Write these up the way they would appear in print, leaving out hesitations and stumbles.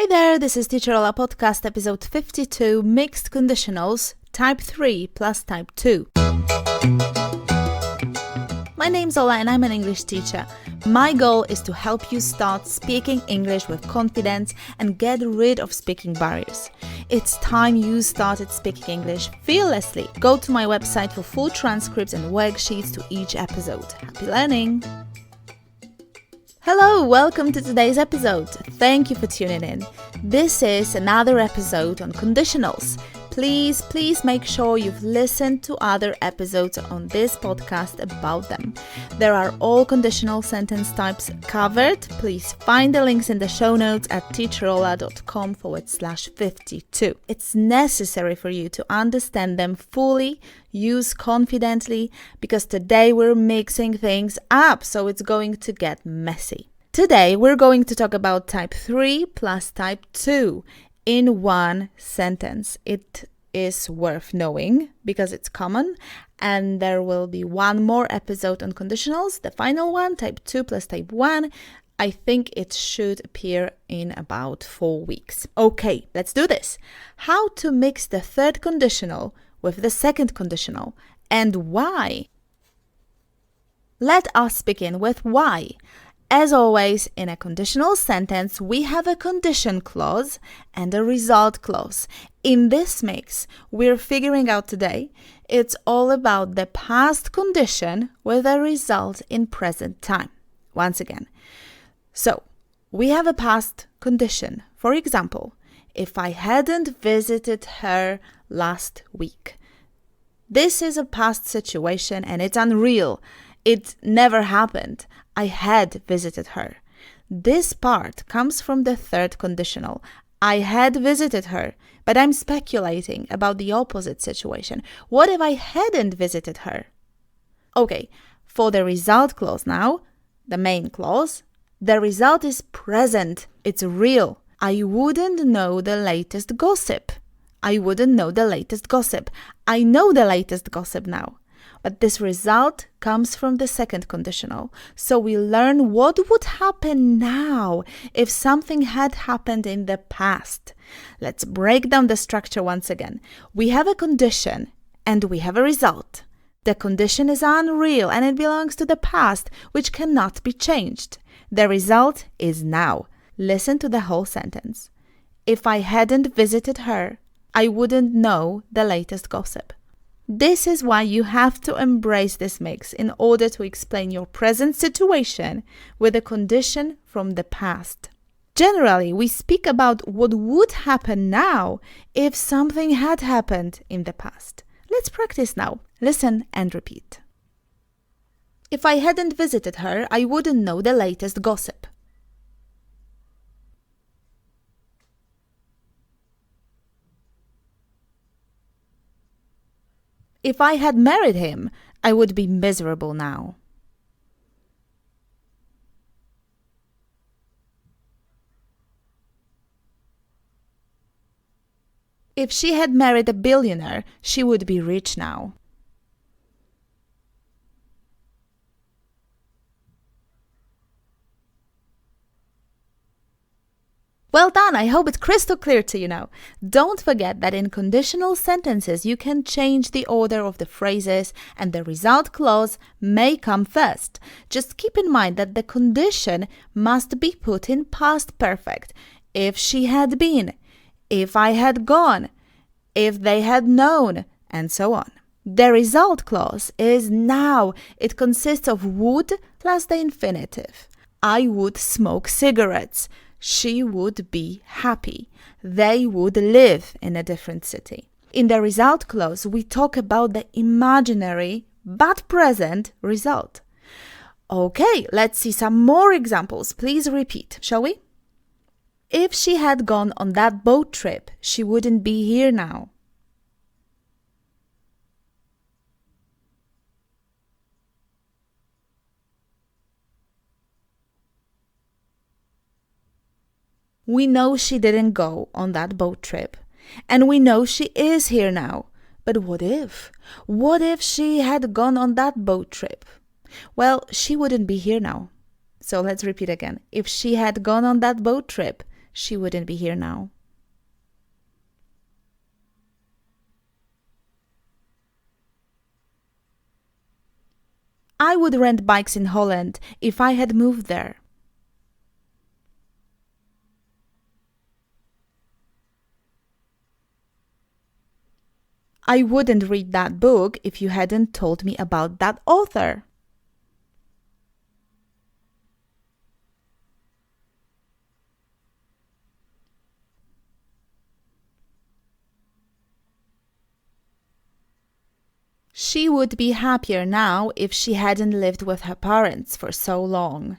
Hi there, this is Teacher Ola Podcast, episode 52, Mixed Conditionals, Type 3 plus Type 2. My name's Ola and I'm an English teacher. My goal is to help you start speaking English with confidence and get rid of speaking barriers. It's time you started speaking English fearlessly. Go to my website for full transcripts and worksheets to each episode. Happy learning! Hello, welcome to today's episode. Thank you for tuning in. This is another episode on conditionals. Please make sure you've listened to other episodes on this podcast about them. There are all conditional sentence types covered. Please find the links in the show notes at teacherola.com/52. It's necessary for you to understand them fully, use confidently, because today we're mixing things up, so it's going to get messy. Today we're going to talk about type 3 plus type 2 in one sentence. It is worth knowing because it's common, and there will be one more episode on conditionals, the final one, type 2 plus type 1. I think it should appear in about 4 weeks. Okay, let's do this. How to mix the third conditional with the second conditional and why? Let us begin with why. As always, in a conditional sentence, we have a condition clause and a result clause. In this mix we're figuring out today, it's all about the past condition with a result in present time. Once again, so we have a past condition. For example, if I hadn't visited her last week. This is a past situation and it's unreal. It never happened. I had visited her. This part comes from the third conditional. I had visited her, but I'm speculating about the opposite situation. What if I hadn't visited her? Okay, for the result clause now, the main clause, the result is present. It's real. I wouldn't know the latest gossip. I wouldn't know the latest gossip. I know the latest gossip now. But this result comes from the second conditional. So we learn what would happen now if something had happened in the past. Let's break down the structure once again. We have a condition and we have a result. The condition is unreal and it belongs to the past, which cannot be changed. The result is now. Listen to the whole sentence. If I hadn't visited her, I wouldn't know the latest gossip. This is why you have to embrace this mix in order to explain your present situation with a condition from the past. Generally, we speak about what would happen now if something had happened in the past. Let's practice now. Listen and repeat. If I hadn't visited her, I wouldn't know the latest gossip. If I had married him, I would be miserable now. If she had married a billionaire, she would be rich now. Well done, I hope it's crystal clear to you now. Don't forget that in conditional sentences you can change the order of the phrases and the result clause may come first. Just keep in mind that the condition must be put in past perfect. If she had been, if I had gone, if they had known, and so on. The result clause is now. It consists of would plus the infinitive. I would smoke cigarettes. She would be happy. They would live in a different city. In the result clause, we talk about the imaginary but present result. Okay, let's see some more examples. Please repeat, shall we? If she had gone on that boat trip, she wouldn't be here now. We know she didn't go on that boat trip. And we know she is here now. But what if? What if she had gone on that boat trip? Well, she wouldn't be here now. So let's repeat again. If she had gone on that boat trip, she wouldn't be here now. I would rent bikes in Holland if I had moved there. I wouldn't read that book if you hadn't told me about that author. She would be happier now if she hadn't lived with her parents for so long.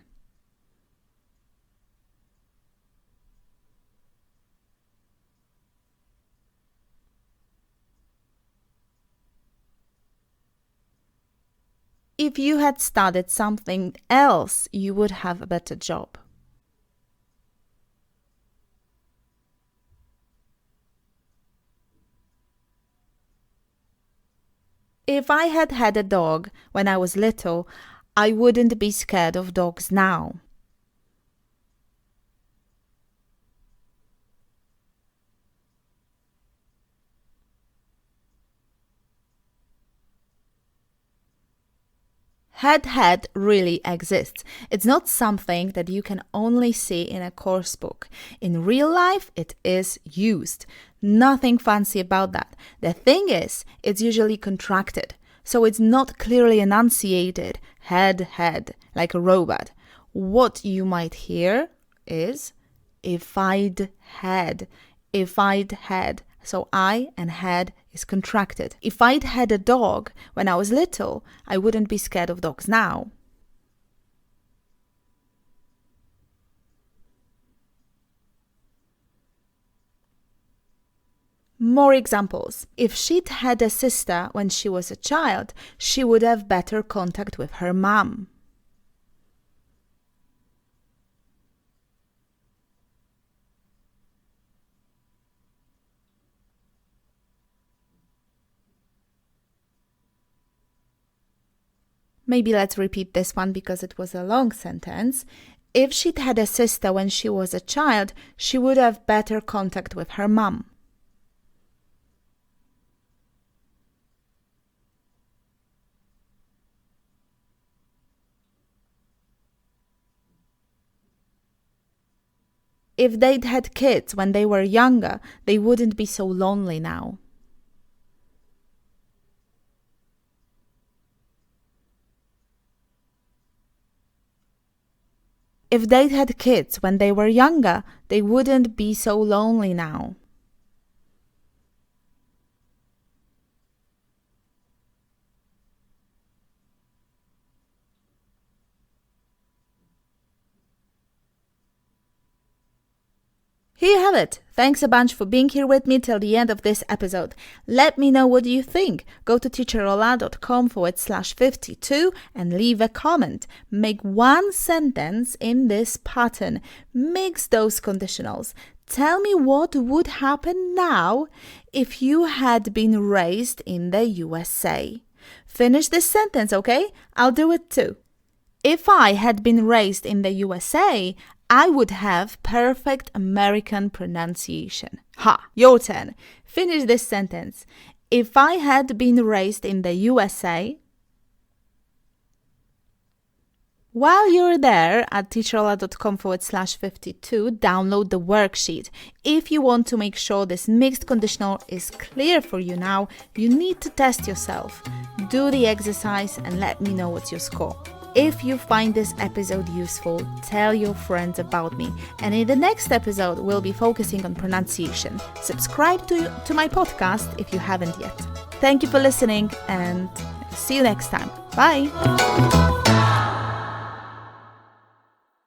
If you had studied something else, you would have a better job. If I had had a dog when I was little, I wouldn't be scared of dogs now. Had really exists. It's not something that you can only see in a course book. In real life, it is used. Nothing fancy about that. The thing is, it's usually contracted, so it's not clearly enunciated, had, like a robot. What you might hear is, if I'd had. So I and had is contracted. If I'd had a dog when I was little, I wouldn't be scared of dogs now. More examples. If she'd had a sister when she was a child, she would have better contact with her mum. Maybe let's repeat this one because it was a long sentence. If she'd had a sister when she was a child, she would have better contact with her mum. If they'd had kids when they were younger, they wouldn't be so lonely now. If they'd had kids when they were younger, they wouldn't be so lonely now. Here you have it. Thanks a bunch for being here with me till the end of this episode. Let me know what you think. Go to teacherola.com/52 and leave a comment. Make one sentence in this pattern. Mix those conditionals. Tell me what would happen now if you had been raised in the USA. Finish this sentence, okay? I'll do it too. If I had been raised in the USA, I would have perfect American pronunciation. Ha! Your turn. Finish this sentence. If I had been raised in the USA... While you're there at teacherola.com/52, download the worksheet. If you want to make sure this mixed conditional is clear for you now, you need to test yourself. Do the exercise and let me know what's your score. If you find this episode useful, tell your friends about me. And in the next episode, we'll be focusing on pronunciation. Subscribe to my podcast if you haven't yet. Thank you for listening and see you next time. Bye!